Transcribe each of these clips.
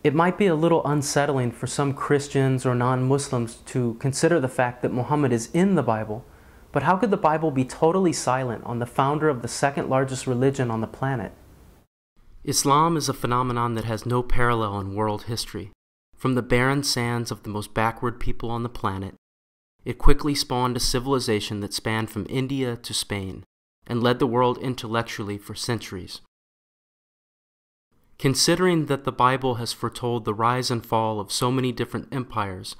It might be a little unsettling for some Christians or non-Muslims to consider the fact that Muhammad is in the Bible, but how could the Bible be totally silent on the founder of the second largest religion on the planet? Islam is a phenomenon that has no parallel in world history. From the barren sands of the most backward people on the planet, it quickly spawned a civilization that spanned from India to Spain and led the world intellectually for centuries. Considering that the Bible has foretold the rise and fall of so many different empires,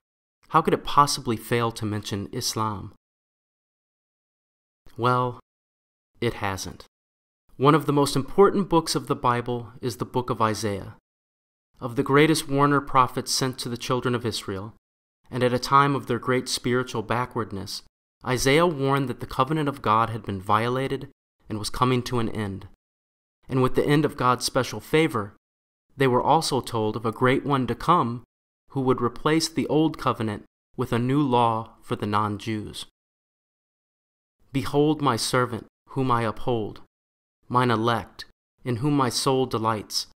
how could it possibly fail to mention Islam? Well, it hasn't. One of the most important books of the Bible is the book of Isaiah. Of the greatest warner prophets sent to the children of Israel, and at a time of their great spiritual backwardness, Isaiah warned that the covenant of God had been violated and was coming to an end. And with the end of God's special favor, they were also told of a great one to come who would replace the old covenant with a new law for the non-Jews. Behold my servant, whom I uphold, mine elect, in whom my soul delights.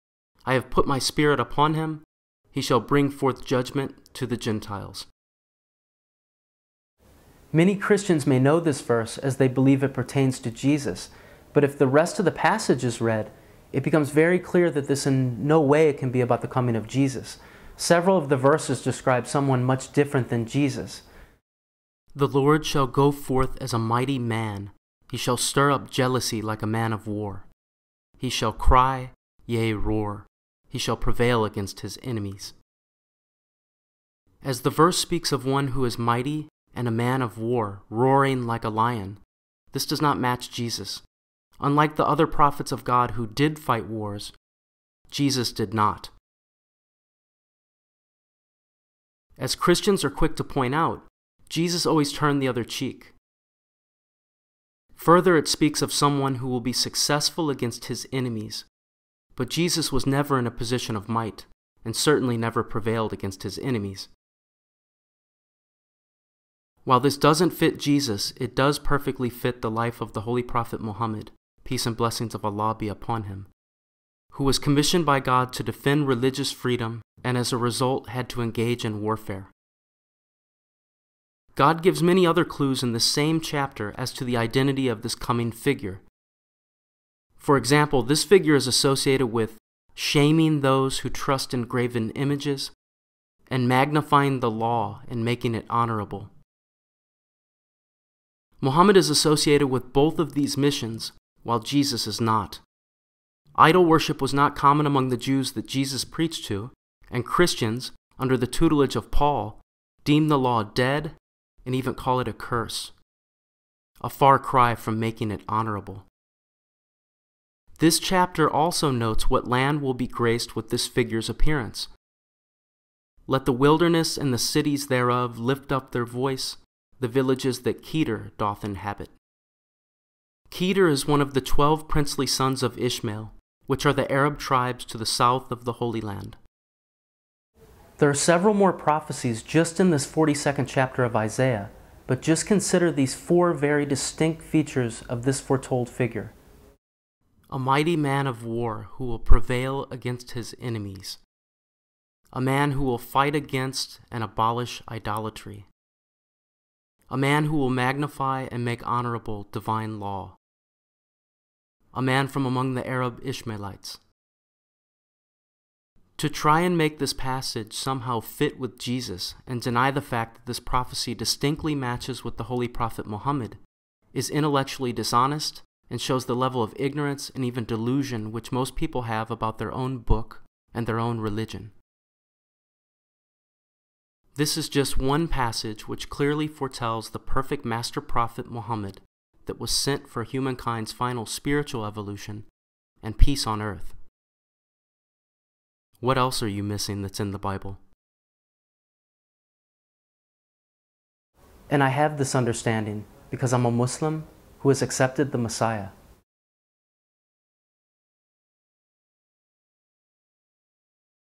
I have put my spirit upon him. He shall bring forth judgment to the Gentiles. Many Christians may know this verse as they believe it pertains to Jesus, but if the rest of the passage is read, it becomes very clear that this in no way can be about the coming of Jesus. Several of the verses describe someone much different than Jesus. The Lord shall go forth as a mighty man. He shall stir up jealousy like a man of war. He shall cry, yea, roar. He shall prevail against his enemies. As the verse speaks of one who is mighty and a man of war, roaring like a lion, this does not match Jesus. Unlike the other prophets of God who did fight wars, Jesus did not. As Christians are quick to point out, Jesus always turned the other cheek. Further, it speaks of someone who will be successful against his enemies, but Jesus was never in a position of might, and certainly never prevailed against his enemies. While this doesn't fit Jesus, it does perfectly fit the life of the Holy Prophet Muhammad, peace and blessings of Allah be upon him, who was commissioned by God to defend religious freedom and as a result had to engage in warfare. God gives many other clues in the same chapter as to the identity of this coming figure. For example, this figure is associated with shaming those who trust in graven images and magnifying the law and making it honorable. Muhammad is associated with both of these missions, while Jesus is not. Idol worship was not common among the Jews that Jesus preached to, and Christians, under the tutelage of Paul, deemed the law dead and even call it a curse, a far cry from making it honorable. This chapter also notes what land will be graced with this figure's appearance. Let the wilderness and the cities thereof lift up their voice, the villages that Kedar doth inhabit. Kedar is one of the 12 princely sons of Ishmael, which are the Arab tribes to the south of the Holy Land. There are several more prophecies just in this 42nd chapter of Isaiah, but just consider these 4 very distinct features of this foretold figure. A mighty man of war who will prevail against his enemies. A man who will fight against and abolish idolatry. A man who will magnify and make honorable divine law. A man from among the Arab Ishmaelites. To try and make this passage somehow fit with Jesus and deny the fact that this prophecy distinctly matches with the Holy Prophet Muhammad is intellectually dishonest and shows the level of ignorance and even delusion which most people have about their own book and their own religion. This is just one passage which clearly foretells the perfect master prophet Muhammad that was sent for humankind's final spiritual evolution and peace on earth. What else are you missing that's in the Bible? And I have this understanding because I'm a Muslim who has accepted the Messiah.